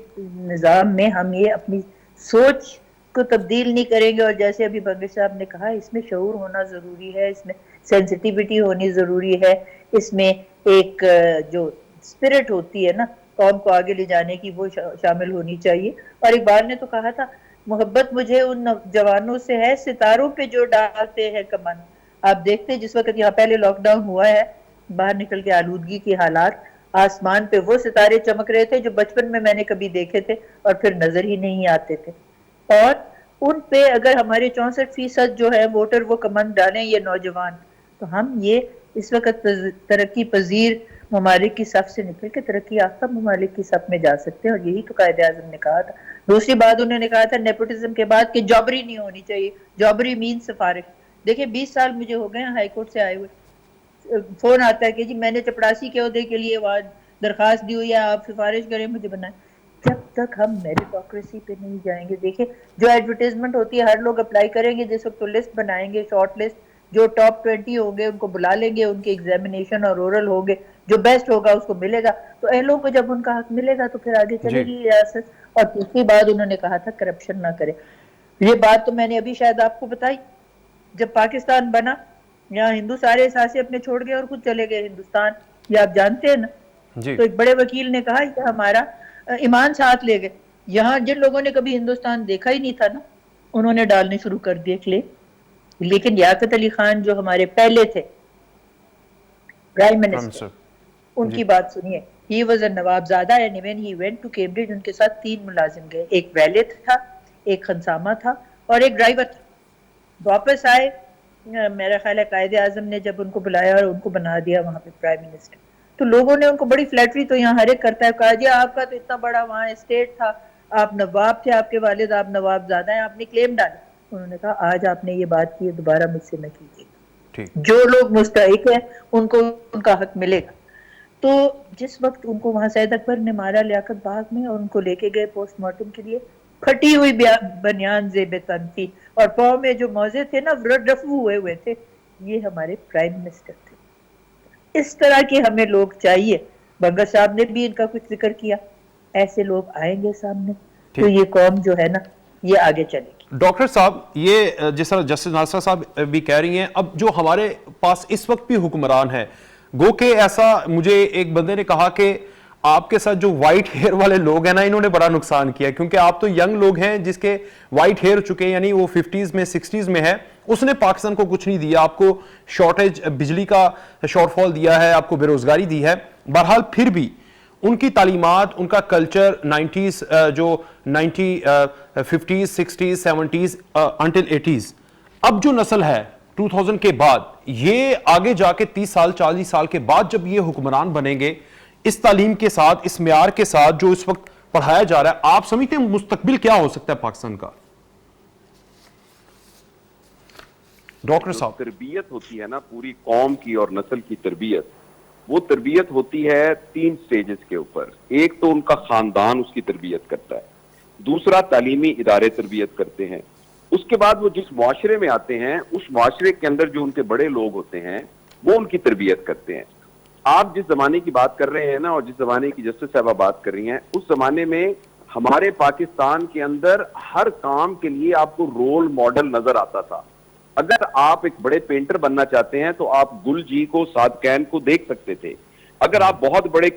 نظام میں ہم یہ اپنی سوچ کو تبدیل نہیں کریں گے، اور جیسے ابھی بنگش صاحب نے کہا اس میں شعور ہونا ضروری ہے، اس میں سینسٹیوٹی ہونی ضروری ہے، اس میں ایک جو اسپرٹ ہوتی ہے نا قوم کو آگے لے جانے کی وہ شامل ہونی چاہیے. اور اقبال نے تو کہا تھا محبت مجھے ان جوانوں سے ہے ستاروں پہ جو ڈالتے ہیں کمن. آپ دیکھتے جس وقت یہاں پہلے لاک ڈاؤن ہوا ہے، باہر نکل کے آلودگی کی حالات، آسمان پہ وہ ستارے چمک رہے تھے جو بچپن میں نے کبھی دیکھے تھے اور پھر نظر ہی نہیں آتے تھے. اور ان پہ اگر ہمارے 64% جو ہے ووٹر وہ کمند ڈالیں یہ نوجوان، تو ہم یہ اس وقت ترقی پذیر ممالک کی صف سے نکل کے ترقی یافتہ ممالک کی صف میں جا سکتے ہیں. اور یہی تو قائد اعظم نے کہا تھا. دوسری بات انہوں نے کہا تھا نیپوٹزم کے بعد کہ جابری نہیں ہونی چاہیے. جابری مین سفارش. دیکھیں 20 سال مجھے ہو گئے ہیں ہائی کورٹ سے آئے ہوئے، فون آتا ہے کہ جی میں نے چپڑاسی کے عہدے کے لیے وہاں درخواست دی ہوئی ہے، آپ سفارش کریں مجھے بنائیں. جب تک ہم میریٹوکریسی پہ نہیں جائیں گے، دیکھیں جو ایڈورٹیزمنٹ ہوتی ہے ہر لوگ اپلائی کریں گے، جس وقت تو لسٹ بنائیں گے، شارٹ لسٹ، جو ٹاپ 20 ہوں گے ان کو بلا لیں گے، ان کے ایگزامینیشن اور اورل ہوں گے، جو بیسٹ ہوگا اس کو ملے گا. تو اہلوں کو جب ان کا حق ملے گا تو پھر آگے چلے گی ریاست. اور تیسری بات انہوں نے کہا تھا کرپشن نہ کرے. یہ بات تو میں نے ابھی شاید آپ کو بتائی. جب پاکستان بنا یہاں ہندو سارے اثاثے اپنے چھوڑ گئے اور خود چلے گئے ہندوستان، یہ آپ جانتے ہیں نا. تو ایک بڑے وکیل نے کہا کہ ہمارا ایمان ساتھ لے گئے. یہاں جن لوگوں نے کبھی ہندوستان دیکھا ہی نہیں تھا نا انہوں نے ڈالنے شروع کر دیے کلیم. لیکن لیاقت علی خان جو ہمارے پہلے تھے پرائم منسٹر، ان کی بات سنیے. He was a nawabzada and even he went to Cambridge. ان کے ساتھ 3 ملازم گئے، ایک ویلے تھا، ایک خنسامہ تھا اور ایک ڈرائیور تھا. واپس آئے، میرا خیال ہے قائد اعظم نے جب ان کو بلایا اور ان کو بنا دیا وہاں پہ پرائم منسٹر، تو لوگوں نے ان کو بڑی فلیٹری تو یہاں ہر ایک کرتا ہے، کہا جی آپ کا تو اتنا بڑا وہاں اسٹیٹ تھا، آپ نواب تھے، آپ کے والد آپ نواب زادہ ہیں، آپ نے کلیم ڈالا. انہوں نے کہا آج آپ نے یہ بات کی دوبارہ مجھ سے نہ کیجیے. جو لوگ مستحق ہیں ان کو ان کا حق ملے گا. تو جس وقت ان کو وہاں سید اکبر نے مارا لیاقت باغ میں اور ان کو لے کے گئے پوسٹ مارٹم کے لیے، پھٹی ہوئی بنیان زیب تن تھی اور پاؤں میں جو موزے تھے نا رفو ہوئے تھے. یہ ہمارے پرائم منسٹر تھے. اس طرح کے ہمیں لوگ چاہیے. بنگا صاحب نے بھی ان کا کچھ ذکر کیا. ایسے لوگ آئیں گے سامنے تو یہ قوم جو ہے نا یہ آگے چلے گی. ڈاکٹر صاحب یہ جس طرح جسٹس ناصرہ صاحب بھی کہہ رہی ہیں، اب جو ہمارے پاس اس وقت بھی حکمران ہے، گو کہ ایسا مجھے ایک بندے نے کہا کہ آپ کے ساتھ جو وائٹ ہیئر والے لوگ ہیں نا انہوں نے بڑا نقصان کیا، کیونکہ آپ تو ینگ لوگ ہیں جس کے وائٹ ہیئر چکے ہیں، یعنی وہ 50s میں 60s میں ہے. اس نے پاکستان کو کچھ نہیں دیا، آپ کو شارٹیج بجلی کا شارٹ فال دیا ہے، آپ کو بے روزگاری دی ہے. بہرحال پھر بھی ان کی تعلیمات، ان کا کلچر 90s جو 50s 60s 70s until 80s، اب جو نسل ہے 2000 کے بعد، یہ آگے جا کے 30 سال 40 سال کے بعد جب یہ حکمران بنیں گے اس تعلیم کے ساتھ، اس معیار کے ساتھ جو اس وقت پڑھایا جا رہا ہے، آپ سمجھتے ہیں مستقبل کیا ہو سکتا ہے پاکستان کا؟ ڈاکٹر صاحب تربیت ہوتی ہے نا پوری قوم کی اور نسل کی تربیت، وہ تربیت ہوتی ہے 3 سٹیجز کے اوپر. ایک تو ان کا خاندان اس کی تربیت کرتا ہے، دوسرا تعلیمی ادارے تربیت کرتے ہیں، اس کے بعد وہ جس معاشرے میں آتے ہیں اس معاشرے کے اندر جو ان کے بڑے لوگ ہوتے ہیں وہ ان کی تربیت کرتے ہیں. آپ جس زمانے کی بات کر رہے ہیں نا اور جس زمانے کی جسٹس صاحبہ بات کر رہی ہیں، اس زمانے میں ہمارے پاکستان کے اندر ہر کام کے لیے آپ کو رول ماڈل نظر آتا تھا. اگر آپ ایک بڑے پینٹر بننا چاہتے ہیں تو آپ گل جی کو، صادقین کو دیکھ سکتے تھے. اگر آپ بہت بڑے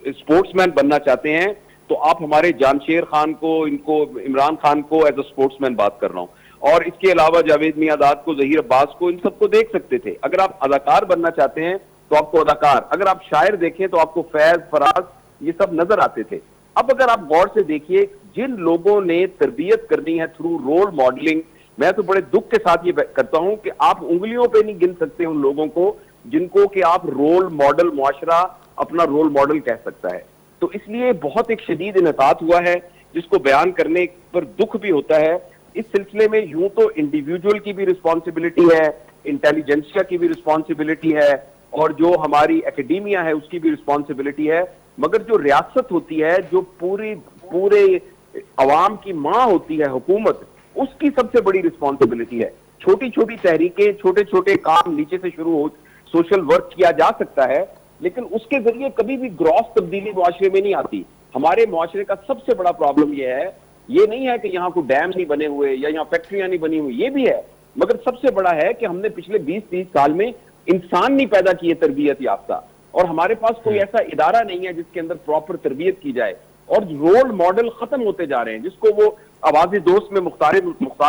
اسپورٹس مین بننا چاہتے ہیں تو آپ ہمارے جانشیر خان کو، ان کو، عمران خان کو ایز اے اسپورٹس مین بات کر رہا ہوں، اور اس کے علاوہ جاوید میاں کو، ظہیر عباس کو، ان سب کو دیکھ سکتے تھے. اگر آپ اداکار بننا چاہتے ہیں تو آپ کو اداکار، اگر آپ شاعر دیکھیں تو آپ کو فیض، فراز، یہ سب نظر آتے تھے. اب اگر آپ غور سے دیکھیے جن لوگوں نے تربیت کرنی ہے تھرو رول ماڈلنگ، میں تو بڑے دکھ کے ساتھ یہ کرتا ہوں کہ آپ انگلیوں پہ نہیں گن سکتے ان لوگوں کو جن کو کہ آپ رول ماڈل، معاشرہ اپنا رول ماڈل کہہ سکتا ہے. تو اس لیے بہت ایک شدید انعطاف ہوا ہے جس کو بیان کرنے پر دکھ بھی ہوتا ہے. اس سلسلے میں یوں تو انڈیویجول کی بھی رسپانسبلٹی ہے، انٹیلیجنسیا کی بھی رسپانسبلٹی ہے، اور جو ہماری اکیڈیمیا ہے اس کی بھی رسپانسبلٹی ہے، مگر جو ریاست ہوتی ہے، جو پورے عوام کی ماں ہوتی ہے حکومت، اس کی سب سے بڑی رسپانسبلٹی ہے. چھوٹی چھوٹی تحریکیں، چھوٹے چھوٹے کام نیچے سے شروع ہو، سوشل ورک کیا جا سکتا ہے، لیکن اس کے ذریعے کبھی بھی گراس تبدیلی معاشرے میں نہیں آتی. ہمارے معاشرے کا سب سے بڑا پرابلم یہ نہیں ہے کہ یہاں کوئی ڈیم نہیں بنے ہوئے یا یہاں فیکٹریاں نہیں بنی ہوئی، یہ بھی ہے، مگر سب سے بڑا ہے کہ ہم نے پچھلے 20-30 سال میں انسان نہیں پیدا کیے تربیت یافتہ، اور ہمارے پاس کوئی ایسا ادارہ نہیں ہے جس کے اندر پراپر تربیت کی جائے. اور رول ماڈل ختم ہوتے جا رہے ہیں، جس کو وہ آواز دوست میں مختار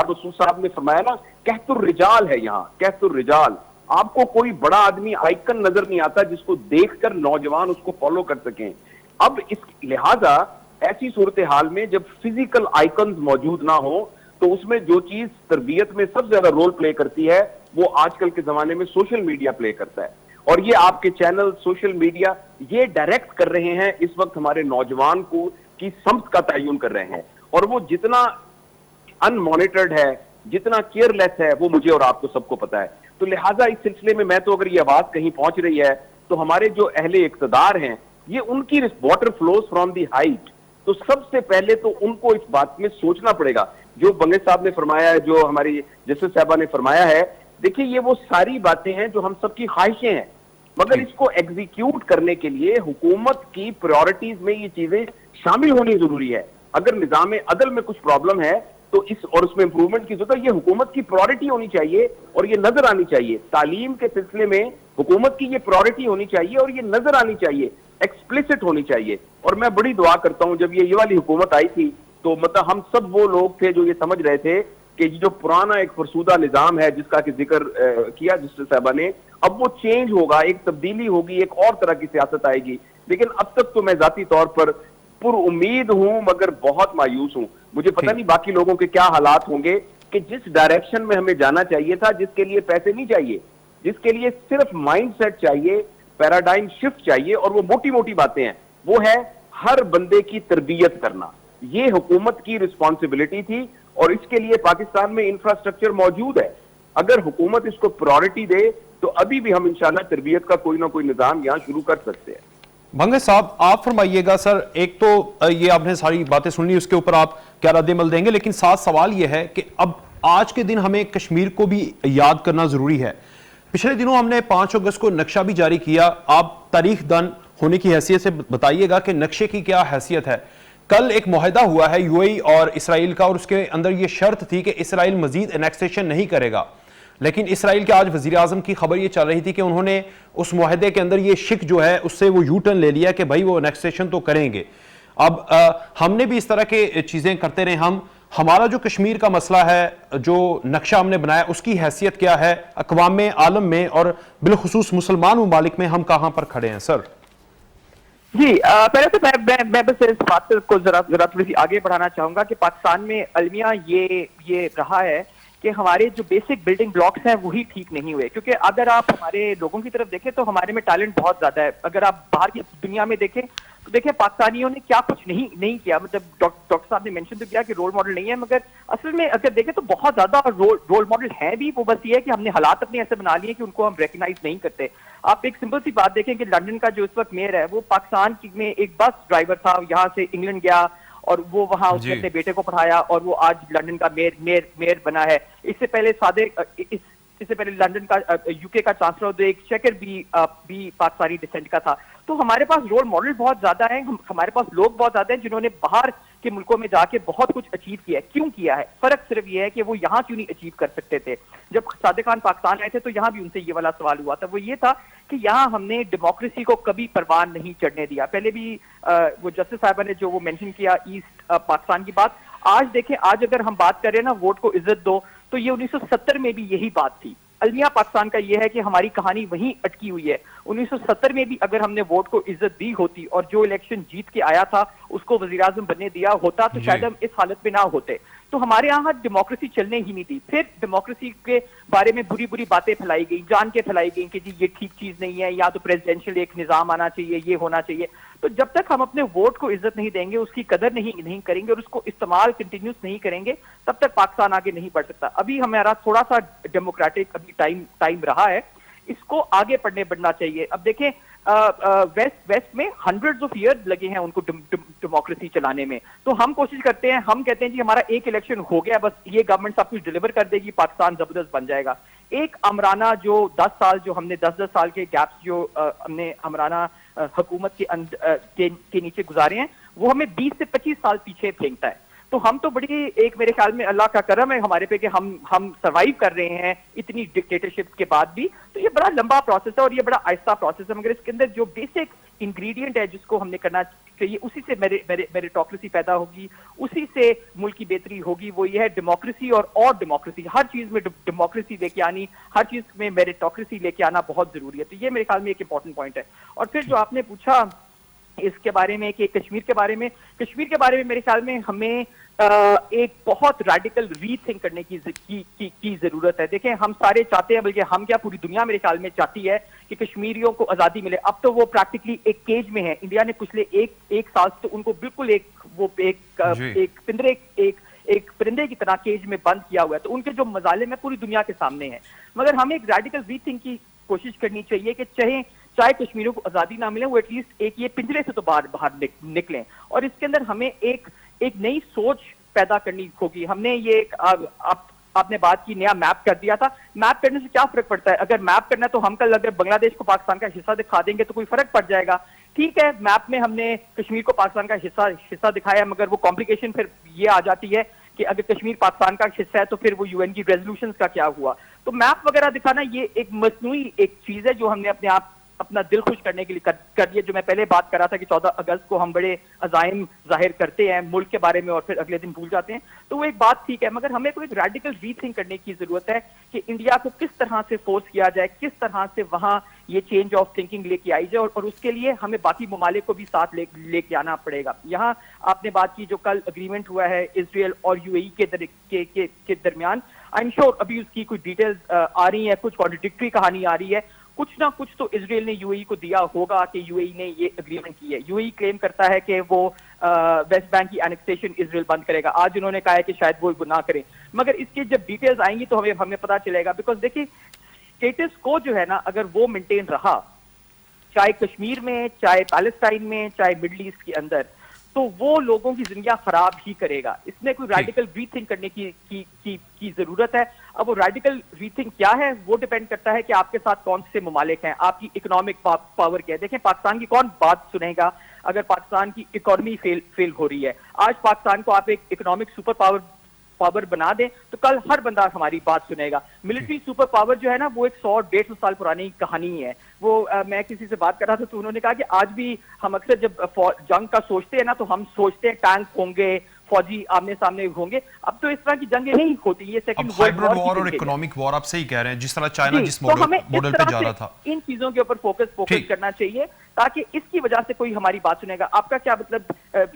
مسعود صاحب نے فرمایا نا، کہت الرجال ہے یہاں، کہت الرجال. آپ کو کوئی بڑا آدمی آئیکن نظر نہیں آتا جس کو دیکھ کر نوجوان اس کو فالو کر سکیں. اب اس لہذا ایسی صورتحال میں جب فزیکل آئیکنز موجود نہ ہوں تو اس میں جو چیز تربیت میں سب سے زیادہ رول پلے کرتی ہے وہ آج کل کے زمانے میں سوشل میڈیا پلے کرتا ہے. اور یہ آپ کے چینل، سوشل میڈیا، یہ ڈائریکٹ کر رہے ہیں اس وقت ہمارے نوجوان کو کی سمت کا تعین کر رہے ہیں، اور وہ جتنا ان مانیٹرڈ ہے، جتنا کیئر لیس ہے، وہ مجھے اور آپ کو سب کو پتا ہے. تو لہٰذا اس سلسلے میں تو اگر یہ آواز کہیں پہنچ رہی ہے تو ہمارے جو اہل اقتدار ہیں، یہ ان کی water flows from the height, تو سب سے پہلے تو ان کو اس بات میں سوچنا پڑے گا. جو بنگے صاحب نے فرمایا ہے، جو ہماری جسٹس صاحبہ نے فرمایا ہے، دیکھیے یہ وہ ساری باتیں ہیں جو ہم سب کی خواہشیں ہیں، مگر اس کو ایگزیکیوٹ کرنے کے لیے حکومت کی پریورٹیز میں یہ چیزیں شامل ہونی ضروری ہے. اگر نظام عدل میں کچھ پرابلم ہے تو اس میں امپروومنٹ کی ضرورت ہے، یہ حکومت کی پرائورٹی ہونی چاہیے اور یہ نظر آنی چاہیے. تعلیم کے سلسلے میں حکومت کی یہ پرائورٹی ہونی چاہیے اور یہ نظر آنی چاہیے، ایکسپلیسٹ ہونی چاہیے. اور میں بڑی دعا کرتا ہوں، جب یہ والی حکومت آئی تھی تو مطلب ہم سب وہ لوگ تھے جو یہ سمجھ رہے تھے کہ جو پرانا ایک فرسودہ نظام ہے جس کا کہ ذکر کیا جسٹس صاحبہ نے، اب وہ چینج ہوگا، ایک تبدیلی ہوگی، ایک اور طرح کی سیاست آئے گی. لیکن اب تک تو میں ذاتی طور پر پر امید ہوں مگر بہت مایوس ہوں. مجھے پتہ نہیں باقی لوگوں کے کیا حالات ہوں گے کہ جس ڈائریکشن میں ہمیں جانا چاہیے تھا، جس کے لیے پیسے نہیں چاہیے، جس کے لیے صرف مائنڈ سیٹ چاہیے، پیراڈائم شفٹ چاہیے، اور وہ موٹی موٹی باتیں ہیں، وہ ہے ہر بندے کی تربیت کرنا. یہ حکومت کی رسپانسبلٹی تھی اور اس کے لیے پاکستان میں انفراسٹرکچر موجود ہے. اگر حکومت اس کو پرائورٹی دے تو ابھی بھی ہم انشاءاللہ تربیت کا کوئی نہ کوئی نظام یہاں شروع کر سکتے ہیں. بھنگے صاحب آپ فرمائیے گا سر، ایک تو یہ آپ نے ساری باتیں سن لی، اس کے اوپر آپ کیا رد عمل دیں گے، لیکن ساتھ سوال یہ ہے کہ اب آج کے دن ہمیں کشمیر کو بھی یاد کرنا ضروری ہے. پچھلے دنوں ہم نے 5 اگست کو نقشہ بھی جاری کیا. آپ تاریخ دان ہونے کی حیثیت سے بتائیے گا کہ نقشے کی کیا حیثیت ہے. کل ایک معاہدہ ہوا ہے یو اے ای اور اسرائیل کا، اور اس کے اندر یہ شرط تھی کہ اسرائیل مزید انیکسیشن نہیں کرے گا. لیکن اسرائیل کے آج وزیر اعظم کی خبر یہ چل رہی تھی کہ انہوں نے اس معاہدے کے اندر یہ شک جو ہے اس سے وہ یو ٹرن لے لیا کہ بھائی وہ انیکسیشن تو کریں گے. اب ہم نے بھی اس طرح کے چیزیں کرتے رہے. ہمارا جو کشمیر کا مسئلہ ہے، جو نقشہ ہم نے بنایا، اس کی حیثیت کیا ہے اقوام عالم میں اور بالخصوص مسلمان ممالک میں؟ ہم کہاں پر کھڑے ہیں سر؟ جی پہلے تو میں بس اس بات کو ذرا تھوڑی سی آگے بڑھانا چاہوں گا کہ پاکستان میں المیہ یہ رہا ہے کہ ہمارے جو بیسک بلڈنگ بلاکس ہیں وہی ٹھیک نہیں ہوئے. کیونکہ اگر آپ ہمارے لوگوں کی طرف دیکھیں تو ہمارے میں ٹیلنٹ بہت زیادہ ہے. اگر آپ باہر کی دنیا میں دیکھیں تو دیکھیں پاکستانیوں نے کیا کچھ نہیں کیا. مطلب ڈاکٹر صاحب نے مینشن تو کیا کہ رول ماڈل نہیں ہے، مگر اصل میں اگر دیکھیں تو بہت زیادہ رول ماڈل ہیں بھی. وہ بس یہ ہے کہ ہم نے حالات اپنے ایسے بنا لیے کہ ان کو ہم ریکگنائز نہیں کرتے. آپ ایک سمپل سی بات دیکھیں کہ لندن کا جو اس وقت میئر ہے وہ پاکستان میں ایک بس ڈرائیور تھا، یہاں سے انگلینڈ گیا اور وہ وہاں اس نے اپنے بیٹے کو پڑھایا اور وہ آج لندن کا میئر بنا ہے. اس سے پہلے لندن کا یو کے کا چانسلر ایک چیکر بھی پاکستانی ڈسینٹ کا تھا. تو ہمارے پاس رول ماڈل بہت زیادہ ہیں، ہمارے پاس لوگ بہت زیادہ ہیں جنہوں نے باہر کے ملکوں میں جا کے بہت کچھ اچیو کیا ہے. کیوں کیا ہے؟ فرق صرف یہ ہے کہ وہ یہاں کیوں نہیں اچیو کر سکتے تھے. جب صادق خان پاکستان آئے تھے تو یہاں بھی ان سے یہ والا سوال ہوا تھا. وہ یہ تھا کہ یہاں ہم نے ڈیموکریسی کو کبھی پروان نہیں چڑھنے دیا. پہلے بھی وہ جسٹس صاحبہ نے جو وہ مینشن کیا ایسٹ پاکستان کی بات, آج دیکھیں, آج اگر ہم بات کریں نا ووٹ کو عزت دو, تو یہ 1970 میں بھی یہی بات تھی. المیہ پاکستان کا یہ ہے کہ ہماری کہانی وہیں اٹکی ہوئی ہے. 1970 میں بھی اگر ہم نے ووٹ کو عزت دی ہوتی اور جو الیکشن جیت کے آیا تھا اس کو وزیر اعظم بننے دیا ہوتا تو شاید ہم اس حالت میں نہ ہوتے. تو ہمارے یہاں ڈیموکریسی چلنے ہی نہیں تھی. پھر ڈیموکریسی کے بارے میں بری بری باتیں پھیلائی گئی, جان کے پھیلائی گئی کہ جی یہ ٹھیک چیز نہیں ہے, یا تو پریزیڈینشل ایک نظام آنا چاہیے, یہ ہونا چاہیے. تو جب تک ہم اپنے ووٹ کو عزت نہیں دیں گے, اس کی قدر نہیں کریں گے اور اس کو استعمال کنٹینیوس نہیں کریں گے, تب تک پاکستان آگے نہیں بڑھ سکتا. ابھی ہمارا تھوڑا سا ڈیموکریٹک ابھی ٹائم رہا ہے, اس کو آگے بڑھنا چاہیے. اب دیکھیں ویسٹ میں ہنڈریڈز آف ایئرز لگے ہیں ان کو ڈیموکریسی چلانے میں. تو ہم کوشش کرتے ہیں, ہم کہتے ہیں جی ہمارا ایک الیکشن ہو گیا, بس یہ گورنمنٹ سب کچھ ڈیلیور کر دے گی, پاکستان زبردست بن جائے گا. ایک امرانہ جو 10 سال جو ہم نے 10 سال کے گیپس جو ہم نے امرانہ حکومت کے نیچے گزارے ہیں, وہ ہمیں 20 سے 25 سال پیچھے پھینکتا ہے. تو ہم تو بڑی ایک میرے خیال میں اللہ کا کرم ہے ہمارے پہ کہ ہم سروائیو کر رہے ہیں اتنی ڈکٹیٹرشپ کے بعد بھی. تو یہ بڑا لمبا پروسیس ہے اور یہ بڑا آہستہ پروسیس ہے, مگر اس کے اندر جو بیسک انگریڈینٹ ہے جس کو ہم نے کرنا چاہیے, اسی سے میریٹوکریسی پیدا ہوگی, اسی سے ملک کی بہتری ہوگی. وہ یہ ہے ڈیموکریسی اور ڈیموکریسی, ہر چیز میں ڈیموکریسی لے کے آنی, ہر چیز میں میریٹوکریسی لے کے آنا بہت ضروری ہے. تو یہ میرے خیال میں ایک امپورٹنٹ پوائنٹ ہے. اور پھر جو آپ نے پوچھا اس کے بارے میں کہ کشمیر کے بارے میں میرے خیال میں ہمیں ایک بہت ریڈیکل ری تھنک کرنے کی ضرورت ہے. دیکھیں ہم سارے چاہتے ہیں, بلکہ ہم کیا پوری دنیا میرے خیال میں چاہتی ہے کہ کشمیریوں کو آزادی ملے. اب تو وہ پریکٹیکلی ایک کیج میں ہے. انڈیا نے پچھلے ایک سال سے ان کو بالکل ایک پرندے کی طرح کیج میں بند کیا ہوا ہے. تو ان کے جو مظالم ہیں پوری دنیا کے سامنے ہیں. مگر ہمیں ایک ریڈیکل ری تھنک کی کوشش کرنی چاہیے کہ چاہے کشمیریوں کو آزادی نہ ملے, وہ ایٹ لیسٹ ایک یہ پنجرے سے تو باہر نکلیں. اور اس کے اندر ہمیں ایک نئی سوچ پیدا کرنی ہوگی. ہم نے یہ آپ نے بات کی, نیا میپ کر دیا تھا. میپ کرنے سے کیا فرق پڑتا ہے؟ اگر میپ کرنا ہے تو ہم کل اگر بنگلہ دیش کو پاکستان کا حصہ دکھا دیں گے تو کوئی فرق پڑ جائے گا. ٹھیک ہے, میپ میں ہم نے کشمیر کو پاکستان کا حصہ دکھایا, مگر وہ کمپلیکیشن پھر یہ آ جاتی ہے کہ اگر کشمیر پاکستان کا حصہ ہے تو پھر وہ UN کی ریزولوشنز کا کیا ہوا. تو میپ وغیرہ دکھانا یہ ایک مصنوعی ایک چیز ہے جو ہم نے اپنا دل خوش کرنے کے لیے کر دیا. جو میں پہلے بات کر رہا تھا کہ 14 اگست کو ہم بڑے عزائم ظاہر کرتے ہیں ملک کے بارے میں اور پھر اگلے دن بھول جاتے ہیں, تو وہ ایک بات ٹھیک ہے. مگر ہمیں کوئی ایک ریڈیکل ری تھنک کرنے کی ضرورت ہے کہ انڈیا کو کس طرح سے فورس کیا جائے, کس طرح سے وہاں یہ چینج آف تھنکنگ لے کے آئی جائے, اور اس کے لیے ہمیں باقی ممالک کو بھی ساتھ لے کے آنا پڑے گا. یہاں آپ نے بات کی جو کل اگریمنٹ ہوا ہے اسرائیل اور UAE کے درمیان, آئی ایم شیور ابھی اس کی کوئی ڈیٹیلز آ رہی ہیں, کچھ کانٹرڈکٹری کہانی آ رہی ہے. کچھ نہ کچھ تو اسرائیل نے UAE کو دیا ہوگا کہ UAE نے یہ اگریمنٹ کی ہے. UAE کلیم کرتا ہے کہ وہ ویسٹ بینک کی اینیکسیشن اسرائیل بند کرے گا. آج انہوں نے کہا ہے کہ شاید وہ نہ کریں, مگر اس کی جب ڈیٹیلز آئیں گی تو ہمیں پتہ چلے گا. بیکاز دیکھیے اسٹیٹس کو جو ہے نا, اگر وہ مینٹین رہا چاہے کشمیر میں, چاہے پیلسٹائن میں, چاہے مڈل ایسٹ کے اندر, تو وہ لوگوں کی زندگیاں خراب ہی کرے گا. اس میں کوئی ریڈیکل ری تھنک کرنے کی ضرورت ہے. اب وہ ریڈیکل ری تھنک کیا ہے وہ ڈیپینڈ کرتا ہے کہ آپ کے ساتھ کون سے ممالک ہیں, آپ کی اکنامک پاور کیا ہے. دیکھیں پاکستان کی کون بات سنے گا اگر پاکستان کی اکانومی فیل ہو رہی ہے. آج پاکستان کو آپ ایک اکنامک سپر پاور بنا دیں تو کل ہر بندہ ہماری بات سنے گا. ملٹری سپر پاور جو ہے نا وہ ایک 100-150 سال پرانی کہانی ہے. وہ میں کسی سے بات کر رہا تھا تو انہوں نے کہا کہ آج بھی ہم اکثر جب جنگ کا سوچتے ہیں نا تو ہم سوچتے ہیں ٹینک ہوں گے, فوجی آمنے سامنے ہوں گے. اب تو اس طرح کی جنگیں نہیں ہوتی. یہ سیکنڈ ہائبرڈ وار اور اکنامک وار آپ صحیح کہہ رہے ہیں, جس طرح چائنا جس ماڈل پہ جا رہا تھا. ان چیزوں کے اوپر فوکس کرنا چاہیے تاکہ اس کی وجہ سے کوئی ہماری بات سنے گا. آپ کا کیا مطلب,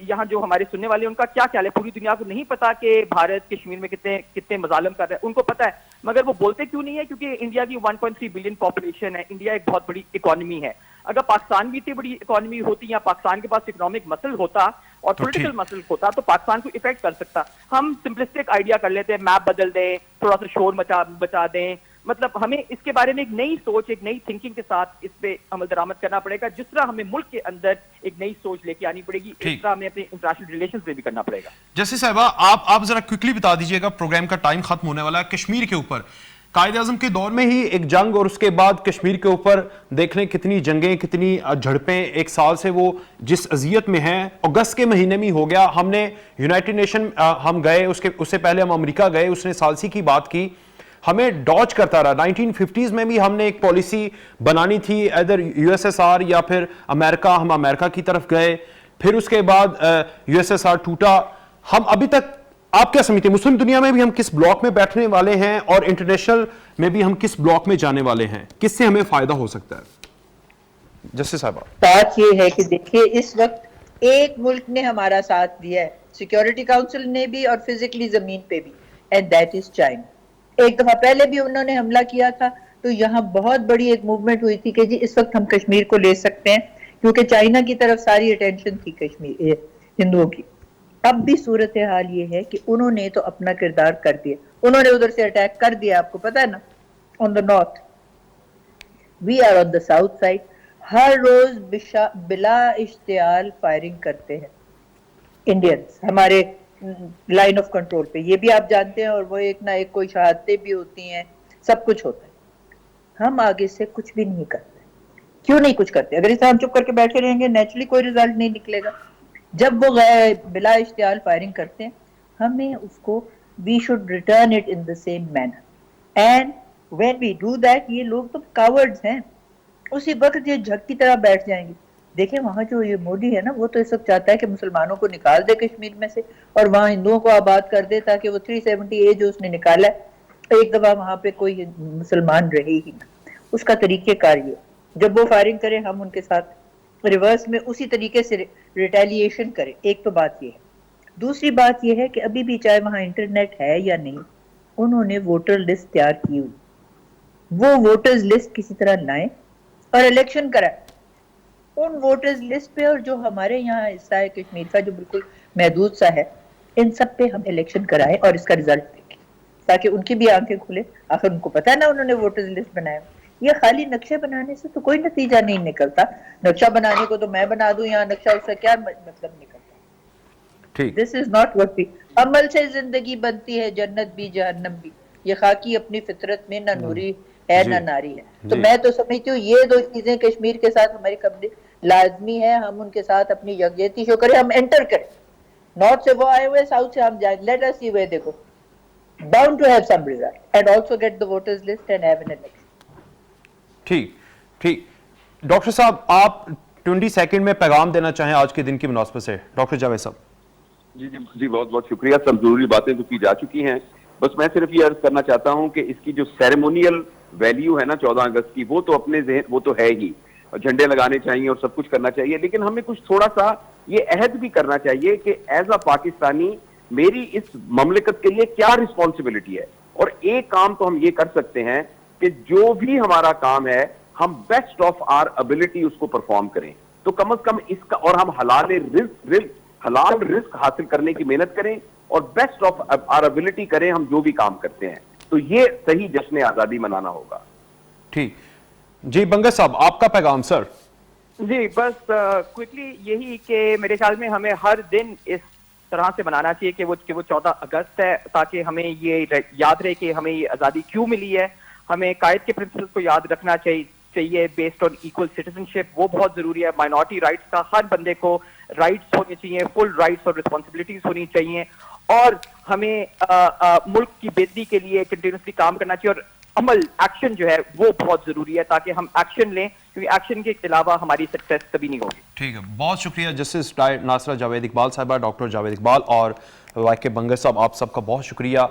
یہاں جو ہمارے سننے والے ہیں ان کا کیا خیال ہے؟ پوری دنیا کو نہیں پتا کہ بھارت کشمیر میں کتنے مظالم کر رہے ہیں. ان کو پتا ہے مگر وہ بولتے کیوں نہیں ہے؟ کیونکہ انڈیا کی 1.3 بلین پاپولیشن ہے, انڈیا ایک بہت بڑی اکانومی ہے. اگر پاکستان بھی اتنی بڑی اکانومی ہوتی یا پاکستان کے پاس اکنامک مسل ہوتا اور پولیٹیکل مسل ہوتا تو پاکستان کو افیکٹ کر سکتا. ہم سمپلسٹک آئیڈیا کر لیتے ہیں, میپ بدل دیں, تھوڑا سا شور بچا دیں. مطلب ہمیں اس کے بارے میں ایک نئی سوچ, ایک نئی تھنکنگ کے ساتھ اس پہ عمل درآمد کرنا پڑے گا. جس طرح ہمیں ملک کے اندر ایک نئی سوچ لے کے آنی پڑے گی, اس طرح ہمیں اپنے انٹرنیشنل ریلیشنز میں بھی کرنا پڑے گا. جیسے صاحبہ آپ ذرا کوئکلی بتا دیجئے گا, پروگرام کا ٹائم ختم ہونے والا ہے. کشمیر کے اوپر قائد اعظم کے دور میں ہی ایک جنگ اور اس کے بعد کشمیر کے اوپر دیکھ لیں کتنی جنگیں کتنی جھڑپیں، ایک سال سے وہ جس اذیت میں ہیں، اگست کے مہینے میں ہو گیا، ہم نے یونائٹڈ نیشن ہم گئے، اس سے پہلے ہم امریکہ گئے، اس نے ثالثی کی بات کی، ہمیں ڈاج کرتا رہا۔ 1950s میں بھی ہم نے ایک پالیسی بنانی تھی ادھر یو ایس ایس آر یا پھر امریکہ، ہم امریکہ کی طرف گئے، پھر اس کے بعد یو ایس ایس آر ٹوٹا۔ ہم ابھی تک آپ کیا سمجھتے ہیں مسلم دنیا میں بھی ہم کس بلاک میں بیٹھنے والے ہیں اور انٹرنیشنل میں بھی ہم کس بلاک میں جانے والے ہیں؟ کس سے ہمیں فائدہ ہو سکتا ہے؟ جسٹس صاحبہ، بات یہ ہے کہ دیکھیے اس وقت ایک ملک نے ہمارا ساتھ دیا ہے، سیکیورٹی کاؤنسل نے بھی اور فزیکلی زمین پہ بھی، اینڈ دیٹ از چائنا۔ ایک دفعہ پہلے بھی انہوں نے حملہ کیا تھا تو یہاں بہت بڑی ایک موومنٹ ہوئی تھی کہ جی اس وقت ہم کشمیر کو لے سکتے ہیں، کیونکہ چائنا کی طرف ساری اٹینشن تھی کشمیر ہندوؤں کی۔ اب بھی صورتحال یہ ہے کہ انہوں نے تو اپنا کردار کر دیا، انہوں نے ادھر سے اٹیک کر دیا، آپ کو پتا ہے نا، on the north, we are on the south side, ہر روز بلا اشتعال فائرنگ کرتے ہیں انڈینز ہمارے لائن آف کنٹرول پہ، یہ بھی آپ جانتے ہیں، اور وہ ایک نہ ایک کوئی شہادتیں بھی ہوتی ہیں، سب کچھ ہوتا ہے۔ ہم آگے سے کچھ بھی نہیں کرتے، کیوں نہیں کچھ کرتے؟ اگر اسے ہم چپ کر کے بیٹھے رہیں گے نیچرلی کوئی ریزلٹ نہیں نکلے گا۔ جب وہ بلا اشتعال فائرنگ کرتے ہیں ہمیں اس کو we should return it in the same manner, and when we do that یہ لوگ تو cowards ہیں، اسی وقت یہ جھگ کی طرح بیٹھ جائیں گے۔ دیکھیں وہاں جو یہ مودی ہے نا، وہ تو اس وقت چاہتا ہے کہ مسلمانوں کو نکال دے کشمیر میں سے اور وہاں ہندوؤں کو آباد کر دے، تاکہ وہ 370A جو اس نے نکالا ہے ایک دفعہ وہاں پہ کوئی مسلمان رہے ہی نہ۔ اس کا طریقہ کار یہ، جب وہ فائرنگ کرے ہم ان کے ساتھ ریورس میں اسی طریقے سے ریٹیلیشن کرے۔ ایک تو بات یہ ہے۔ دوسری بات یہ ہے کہ ابھی بھی چاہے وہاں انٹرنیٹ ہے یا نہیں، انہوں نے ووٹر لسٹ تیار کی ہوئی، وہ ووٹرز لسٹ کسی طرح لائیں اور الیکشن کرائیں ان ووٹرز لسٹ پہ، اور جو ہمارے یہاں حصہ ہے کشمیر کا جو بالکل محدود سا ہے، ان سب پہ ہم الیکشن کرائیں اور اس کا رزلٹ دیکھیں، تاکہ ان کی بھی آنکھیں کھلے۔ آخر ان کو پتا ہے نا انہوں نے ووٹرز لسٹ بنایا۔ یہ خالی نقشے بنانے سے تو کوئی نتیجہ نہیں نکلتا، نقشہ بنانے کو تو میں بنا دوں یہاں نقشہ، اس سے کیا مطلب نکلتا؟ This is not what we... عمل سے زندگی بنتی ہے جنت بھی جہنم بھی، یہ خاکی اپنی فطرت میں نہ نوری ہے نہ ناری ہے۔ تو میں تو سمجھتی ہوں یہ دو چیزیں کشمیر کے ساتھ ہماری کمپنی لازمی ہے، ہم ان کے ساتھ اپنی یکجہتی شو کریں، ہم انٹر کریں، نارتھ سے وہ آئے ہوئے، ساؤتھ سے ہم جائیں، let us see where they go, bound to have some result, and also get the voters list and have an election. ٹھیک ڈاکٹر صاحب، آپ 20 سیکنڈ میں پیغام دینا چاہیں آج کے دن کی مناسبت سے؟ ڈاکٹر جاوید صاحب۔ جی بہت بہت شکریہ، سب ضروری باتیں تو کی جا چکی ہیں، بس میں صرف یہ عرض کرنا چاہتا ہوں کہ اس کی جو سیریمونیل ویلیو ہے نا 14 اگست کی، وہ تو اپنے ذہن وہ تو ہے ہی، جھنڈے لگانے چاہیے اور سب کچھ کرنا چاہیے، لیکن ہمیں کچھ تھوڑا سا یہ عہد بھی کرنا چاہیے کہ ایز اے پاکستانی میری اس مملکت کے لیے کیا رسپانسبلٹی ہے، اور ایک کام تو ہم یہ کر سکتے ہیں کہ جو بھی ہمارا کام ہے ہم بیسٹ آف آر ابیلٹی اس کو پرفارم کریں، تو کم از کم اس کا، اور ہم حلال رزق حاصل کرنے کی محنت کریں اور بیسٹ آف آر ابیلٹی کریں ہم جو بھی کام کرتے ہیں، تو یہ صحیح جشن آزادی منانا ہوگا۔ ٹھیک جی، بنگس صاحب آپ کا پیغام سر۔ جی بس کوئکلی یہی کہ میرے خیال میں ہمیں ہر دن اس طرح سے منانا چاہیے کہ وہ 14 اگست ہے، تاکہ ہمیں یہ یاد رہے کہ ہمیں یہ آزادی کیوں ملی ہے۔ ہمیں قائد کے پرنسپلز کو یاد رکھنا چاہیے بیسڈ آن ایکول سٹیزنشپ، وہ بہت ضروری ہے۔ مائنورٹی رائٹس کا ہر بندے کو رائٹس ہونے چاہیے، فل رائٹس اور رسپانسبلٹیز ہونی چاہیے، اور ہمیں ملک کی بہتری کے لیے کنٹینیوسلی کام کرنا چاہیے، اور عمل ایکشن جو ہے وہ بہت ضروری ہے تاکہ ہم ایکشن لیں، کیونکہ ایکشن کے علاوہ ہماری سکسیس کبھی نہیں ہوگی۔ ٹھیک ہے، بہت شکریہ جسٹس ناصرہ جاوید اقبال صاحبہ، ڈاکٹر جاوید اقبال اور وائی کے بنگس صاحب، آپ سب کا بہت شکریہ۔